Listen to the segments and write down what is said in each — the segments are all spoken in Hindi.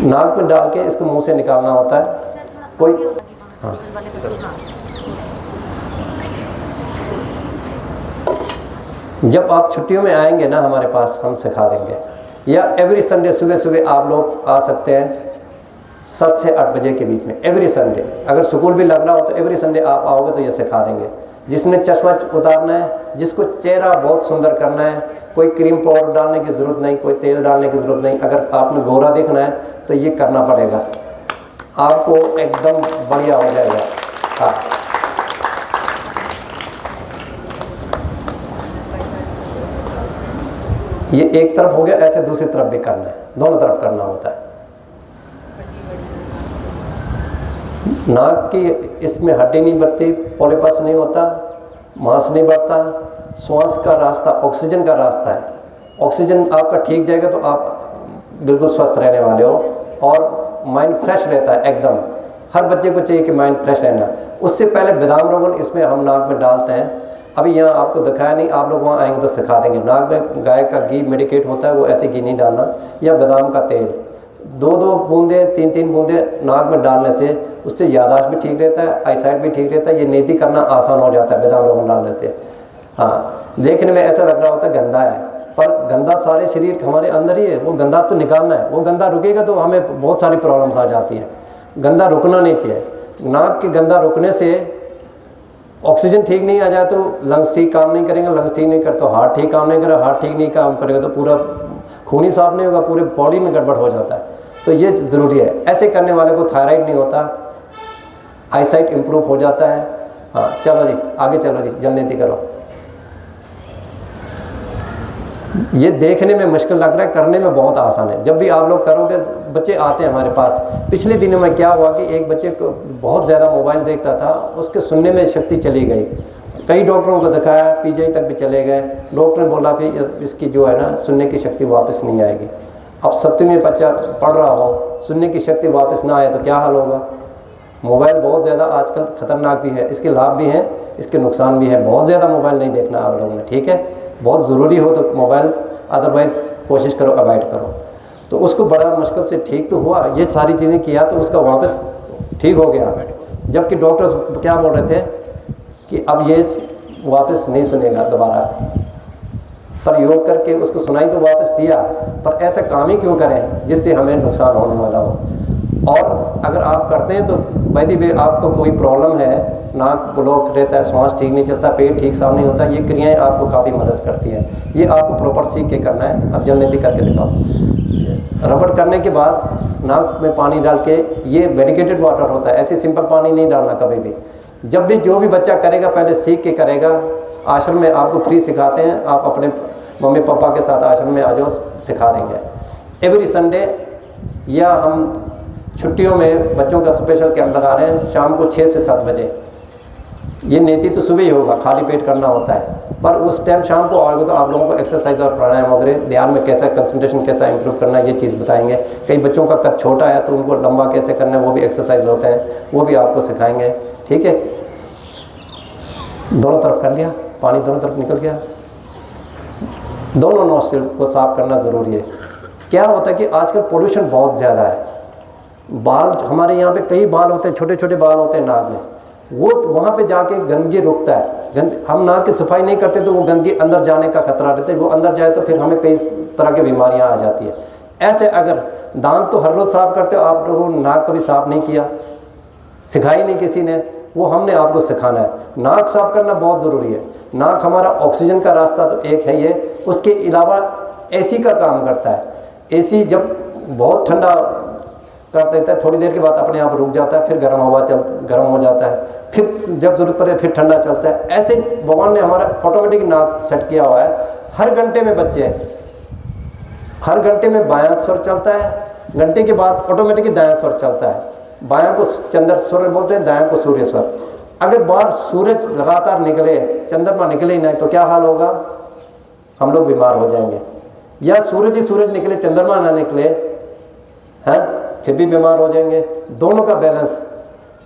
नाक में डाल के इसको मुंह से निकालना होता है। कोई हाँ जब आप छुट्टियों में आएंगे ना हमारे पास, हम सिखा देंगे। या एवरी संडे सुबह सुबह आप लोग आ सकते हैं 7 से 8 बजे के बीच में, एवरी संडे। अगर स्कूल भी लग रहा हो तो एवरी संडे आप आओगे तो ये सिखा देंगे। जिसने चश्मा उतारना है, जिसको चेहरा बहुत सुंदर करना है, कोई क्रीम पाउडर डालने की ज़रूरत नहीं, कोई तेल डालने की ज़रूरत नहीं। अगर आपने गोरा दिखना है तो ये करना पड़ेगा, आपको एकदम बढ़िया हो जाएगा। हाँ ये एक तरफ हो गया, ऐसे दूसरी तरफ भी करना है, दोनों तरफ करना होता है। नाक की इसमें हड्डी नहीं बढ़ती, पॉलिपस नहीं होता, मांस नहीं बढ़ता, श्वास का रास्ता ऑक्सीजन का रास्ता है। ऑक्सीजन आपका ठीक जाएगा तो आप बिल्कुल स्वस्थ रहने वाले हो और माइंड फ्रेश रहता है एकदम। हर बच्चे को चाहिए कि माइंड फ्रेश रहना। उससे पहले बादाम रोगन इसमें हम नाक में डालते हैं। अभी यहाँ आपको दिखाया नहीं, आप लोग वहाँ आएंगे तो सिखा देंगे। नाक में गाय का घी मेडिकेट होता है, वो ऐसे घी नहीं डालना, या बादाम का तेल 2-2 बूंदे 3-3 बूंदे नाक में डालने से उससे याददाश्त भी ठीक रहता है, आईसाइट भी ठीक रहता है। ये नीति करना आसान हो जाता है बादाम रोगन डालने से। हाँ देखने में ऐसा लग रहा होता है गंदा है, पर गंदा सारे शरीर हमारे अंदर ही है, वो गंदा तो निकालना है। वो गंदा रुकेगा तो हमें बहुत सारी प्रॉब्लम्स आ जाती हैं। गंदा रुकना नहीं चाहिए। नाक के गंदा रुकने से ऑक्सीजन ठीक नहीं आ जाए तो लंग्स ठीक काम नहीं करेंगे, लंग्स ठीक नहीं करते तो हार्ट ठीक काम नहीं करेगा, हार्ट ठीक नहीं काम करेगा तो पूरा खून ही साफ नहीं होगा, पूरे बॉडी में गड़बड़ हो जाता है। तो ये ज़रूरी है। ऐसे करने वाले को थायराइड नहीं होता, आईसाइट इम्प्रूव हो जाता है। हाँ चलो जी आगे चलो जी, जल्दी करो। ये देखने में मुश्किल लग रहा है, करने में बहुत आसान है। जब भी आप लोग करोगे, बच्चे आते हैं हमारे पास। पिछले दिनों में क्या हुआ कि एक बच्चे को बहुत ज़्यादा मोबाइल देखता था, उसके सुनने में शक्ति चली गई। कई डॉक्टरों को दिखाया, पीजीआई तक भी चले गए। डॉक्टर ने बोला कि इसकी जो है ना सुनने की शक्ति वापस नहीं आएगी। अब 7वीं में बच्चा पढ़ रहा हो, सुनने की शक्ति वापस ना आए तो क्या हाल होगा। मोबाइल बहुत ज़्यादा आजकल ख़तरनाक भी है, इसके लाभ भी हैं, इसके नुकसान भी हैं। बहुत ज़्यादा मोबाइल नहीं देखना आप लोगों ने, ठीक है। बहुत ज़रूरी हो तो मोबाइल, अदरवाइज़ कोशिश करो अवॉइड करो। तो उसको बड़ा मुश्किल से ठीक तो हुआ, ये सारी चीज़ें किया तो उसका वापस ठीक हो गया। जबकि डॉक्टर्स क्या बोल रहे थे कि अब ये वापस नहीं सुनेगा दोबारा, पर योग करके उसको सुनाई तो वापस दिया, पर ऐसा काम ही क्यों करें जिससे हमें नुकसान होने वाला हो। और अगर आप करते हैं तो भाई दी आपको कोई प्रॉब्लम है, नाक ब्लॉक रहता है, सांस ठीक नहीं चलता, पेट ठीक साफ नहीं होता, ये क्रियाएं आपको काफ़ी मदद करती हैं। ये आपको प्रॉपर सीख के करना है। अब जलनेती करके दिखाओ। रबड़ करने के बाद नाक में पानी डाल के, ये मेडिकेटेड वाटर होता है, ऐसे सिंपल पानी नहीं डालना कभी भी। जब भी जो भी बच्चा करेगा पहले सीख के करेगा। आश्रम में आपको फ्री सिखाते हैं, आप अपने मम्मी पापा के साथ आश्रम में आ जाओ, सिखा देंगे। एवरी संडे या हम छुट्टियों में बच्चों का स्पेशल कैंप लगा रहे हैं शाम को 6 से 7 बजे। ये नीति तो सुबह ही होगा, खाली पेट करना होता है, पर उस टाइम शाम को आओगे तो आप लोगों को एक्सरसाइज और प्राणायाम वगैरह, ध्यान में कैसा कंसंट्रेशन कैसा इंप्रूव करना है, ये चीज़ बताएंगे। कई बच्चों का कद छोटा है तो उनको लंबा कैसे करना है, वो भी एक्सरसाइज होते हैं, वो भी आपको सिखाएंगे, ठीक है। दोनों तरफ कर लिया, पानी दोनों तरफ निकल गया। दोनों नोस्ट्रिल को साफ करना ज़रूरी है। क्या होता है कि आजकल पोल्यूशन बहुत ज़्यादा है। बाल हमारे यहाँ पे कई बाल होते हैं, छोटे छोटे बाल होते हैं नाक में, वो वहाँ पे जाके गंदगी रुकता है। हम नाक की सफाई नहीं करते तो वो गंदगी अंदर जाने का खतरा रहता है। वो अंदर जाए तो फिर हमें कई तरह की बीमारियाँ आ जाती है। ऐसे अगर दांत तो हर रोज़ साफ़ करते हो, आप लोगों ने नाक कभी साफ़ नहीं किया, सिखाई नहीं किसी ने, वो हमने आपको सिखाना है। नाक साफ़ करना बहुत ज़रूरी है। नाक हमारा ऑक्सीजन का रास्ता तो एक है ये, उसके अलावा एसी का काम करता है। एसी जब बहुत ठंडा कर देता है, थोड़ी देर के बाद अपने आप रुक जाता है, फिर गर्म हो जाता है, फिर जब ज़रूरत पड़े फिर ठंडा चलता है। ऐसे भगवान ने हमारा ऑटोमेटिक नाक सेट किया हुआ है। हर घंटे में बच्चे, हर घंटे में बायां स्वर चलता है, घंटे के बाद ऑटोमेटिक दायां स्वर चलता है। बायां को चंद्र स्वर बोलते हैं, दायां को सूर्य स्वर। अगर बाहर सूरज लगातार निकले, चंद्रमा निकले ही नहीं तो क्या हाल होगा, हम लोग बीमार हो जाएंगे। या सूरज ही सूरज निकले, चंद्रमा ना निकले हैं, फिर भी बीमार हो जाएंगे। दोनों का बैलेंस,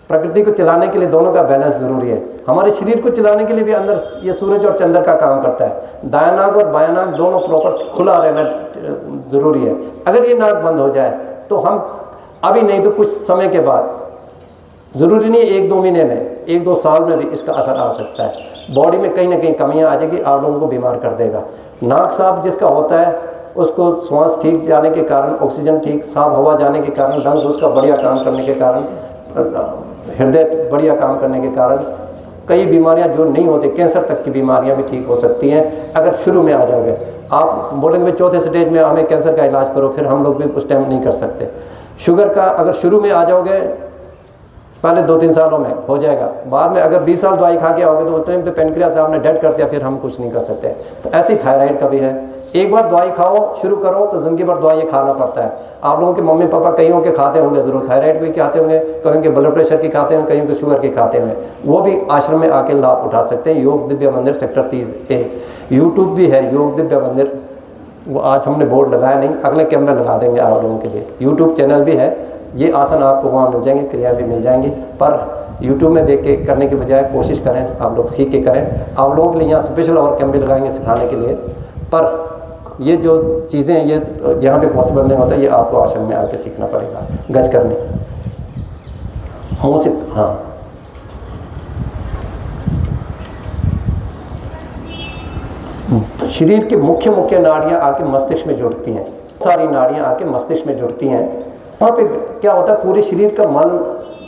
प्रकृति को चलाने के लिए दोनों का बैलेंस ज़रूरी है। हमारे शरीर को चलाने के लिए भी अंदर ये सूरज और चंद्र का काम करता है। दायां नाक और बायां नाक दोनों प्रॉपर खुला रहना ज़रूरी है। अगर ये नाक बंद हो जाए तो हम अभी नहीं तो कुछ समय के बाद, ज़रूरी नहीं 1-2 महीने में, 1-2 साल में भी इसका असर आ सकता है। बॉडी में कहीं ना कहीं कमियां आ जाएगी, आप लोगों को बीमार कर देगा। नाक साफ जिसका होता है उसको श्वास ठीक जाने के कारण, ऑक्सीजन ठीक साफ हवा जाने के कारण, लंग्स उसका बढ़िया काम करने के कारण, हृदय बढ़िया काम करने के कारण कई बीमारियां जो नहीं होती, कैंसर तक की बीमारियां भी ठीक हो सकती हैं अगर शुरू में आ जाओगे। आप बोलेंगे भाई चौथे स्टेज में हमें कैंसर का इलाज करो, फिर हम लोग भी उस टाइम नहीं कर सकते। शुगर का अगर शुरू में आ जाओगे, पहले 2-3 सालों में हो जाएगा, बाद में अगर 20 साल दवाई खा के आओगे तो उस टाइम तो पेनक्रियास आपने डेड कर दिया, फिर हम कुछ नहीं कर सकते। तो ऐसी थायराइड का भी है, एक बार दवाई खाओ शुरू करो तो ज़िंदगी भर दवाई खाना पड़ता है। आप लोगों के मम्मी पापा कईयों के खाते होंगे ज़रूर, थायराइड की खाते होंगे, कईयों के ब्लड प्रेशर की खाते होंगे, कईयों के शुगर की खाते होंगे, वो भी आश्रम में आके लाभ उठा सकते हैं। योग दिव्य मंदिर सेक्टर 30A, यूट्यूब भी है योग दिव्य मंदिर, वो आज हमने बोर्ड लगाया नहीं, अगले कैंप में लगा देंगे आप लोगों के लिए। यूट्यूब चैनल भी है, ये आसन आपको वहाँ मिल जाएंगे, क्रिया भी मिल जाएंगी, पर यूट्यूब में देख के करने के बजाय कोशिश करें आप लोग सीख के करें। आप लोगों के लिए यहाँ स्पेशल और कैंप भी लगाएंगे सिखाने के लिए, पर ये जो चीज़ें हैं ये यहाँ पे पॉसिबल नहीं होता, ये आपको आश्रम में आके सीखना पड़ेगा। गज करने मुँह से, हाँ शरीर की मुख्य मुख्य नाड़ियाँ आके मस्तिष्क में जुड़ती हैं, सारी नाड़ियाँ आके मस्तिष्क में जुड़ती हैं। वहाँ पे क्या होता है, पूरे शरीर का मल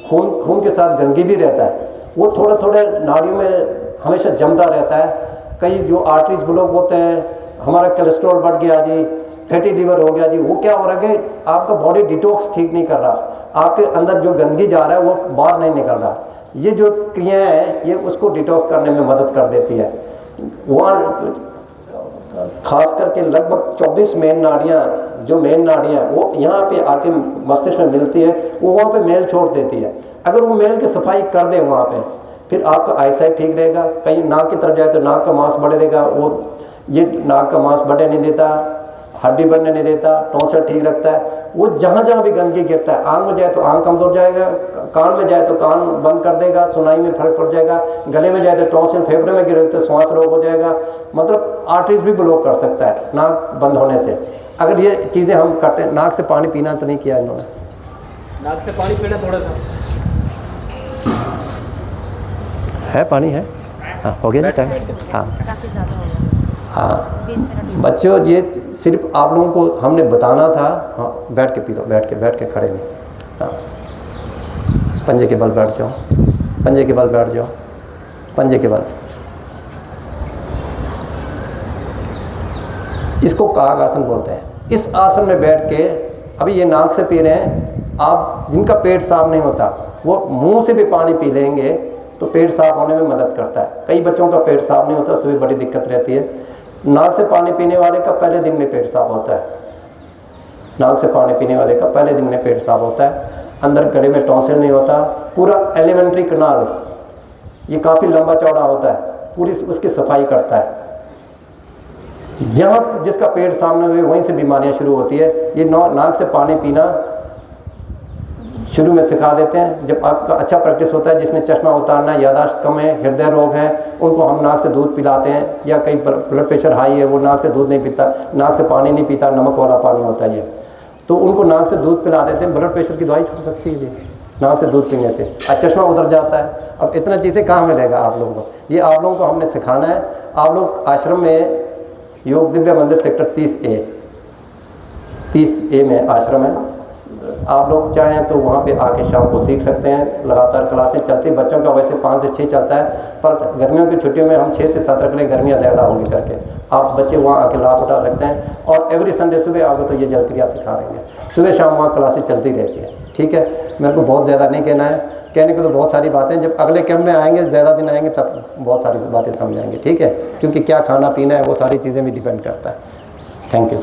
खून के साथ गंदगी भी रहता है, वो थोड़े थोड़े नाड़ियों में हमेशा जमता रहता है। कई जो आर्टरीज ब्लॉक होते हैं, हमारा कोलेस्ट्रॉल बढ़ गया जी, फैटी लीवर हो गया जी, वो क्या हो रहा है कि आपका बॉडी डिटॉक्स ठीक नहीं कर रहा, आपके अंदर जो गंदगी जा रहा है वो बाहर नहीं निकल रहा। ये जो क्रियाएँ हैं ये उसको डिटॉक्स करने में मदद कर देती है। वहाँ खास करके लगभग 24 मेन नाड़ियाँ, जो मेन नाड़ियाँ वो यहाँ पे आके मस्तिष्क में मिलती है, वो वहाँ पे मेल छोड़ देती है। अगर वो मेल की सफाई कर दें वहाँ पे, फिर आपका आईसाइट ठीक रहेगा। कहीं नाक की तरफ जाए तो नाक का मांस बढ़ेगा, वो ये नाक का मांस बढ़ने नहीं देता, हड्डी बढ़ने नहीं देता, टॉन्सिल ठीक रखता है। वो जहाँ जहाँ भी गंदगी गिरता है, आँख में जाए तो आँख कमज़ोर जाएगा, कान में जाए तो कान बंद कर देगा, सुनाई में फर्क पड़ जाएगा, गले में जाए तो टॉन्सिल, फेफड़े में गिरे तो श्वास रोग हो जाएगा, मतलब आर्टरीज भी ब्लॉक कर सकता है नाक बंद होने से। अगर ये चीज़ें हम करते हैं, नाक से पानी पीना तो नहीं किया इन्होंने, नाक से पानी पीना थोड़ा सा है, पानी है, हाँ हो गया ना टाइम, हाँ काफ़ी ज़्यादा हो गया। हाँ 20 मिनट बच्चों, ये सिर्फ आप लोगों को हमने बताना था। हाँ बैठ के पी लो, बैठ के खड़े नहीं, हाँ पंजे के बल बैठ जाओ, पंजे के बल बैठ जाओ, पंजे के बल। इसको काग आसन बोलते हैं। इस आसन में बैठ के, अभी ये नाक से पी रहे हैं, आप जिनका पेट साफ नहीं होता वो मुंह से भी पानी पी लेंगे तो पेट साफ होने में मदद करता है। कई बच्चों का पेट साफ नहीं होता, उसमें बड़ी दिक्कत रहती है। नाक से पानी पीने वाले का पहले दिन में पेट साफ होता है, नाक से पानी पीने वाले का पहले दिन में पेट साफ होता है। अंदर गले में टॉन्सिल नहीं होता। पूरा एलिमेंट्री कनाल ये काफ़ी लंबा चौड़ा होता है, पूरी उसकी सफाई करता है। जहाँ जिसका पेट सामने हुए वहीं से बीमारियाँ शुरू होती है। ये नाक से पानी पीना शुरू में सिखा देते हैं। जब आपका अच्छा प्रैक्टिस होता है, जिसमें चश्मा उतारना, यादाश्त कम है, हृदय रोग है, उनको हम नाक से दूध पिलाते हैं। या कई ब्लड प्रेशर हाई है, वो नाक से दूध नहीं पीता, नाक से पानी नहीं पीता, नमक वाला पानी होता है ये, तो उनको नाक से दूध पिला देते हैं। ब्लड प्रेशर की दवाई छूट सकती है जी नाक से दूध पीने से, और चश्मा उतर जाता है। अब इतना चीज़ें कहाँ मिलेगा आप लोगों को, ये आप लोगों को हमने सिखाना है। आप लोग आश्रम में योग दिव्य मंदिर सेक्टर 30A में आश्रम है। आप लोग चाहें तो वहाँ पे आके शाम को सीख सकते हैं। लगातार क्लासें चलती, बच्चों का वैसे 5 से 6 चलता है, पर गर्मियों की छुट्टियों में हम 6 से 7 रख लें, गर्मियाँ ज़्यादा होंगी करके। आप बच्चे वहाँ आके लाभ उठा सकते हैं। और एवरी संडे सुबह आओगे तो ये जल क्रिया सिखा देंगे। सुबह शाम वहाँ क्लासें चलती रहती है, ठीक है। मेरे को बहुत ज़्यादा नहीं कहना है, कहने को तो बहुत सारी बातें, जब अगले कैंप में आएंगे, ज़्यादा दिन आएंगे, तब बहुत सारी बातें समझाएंगे, ठीक है। क्योंकि क्या खाना पीना है वो सारी चीज़ें भी डिपेंड करता है। Thank you.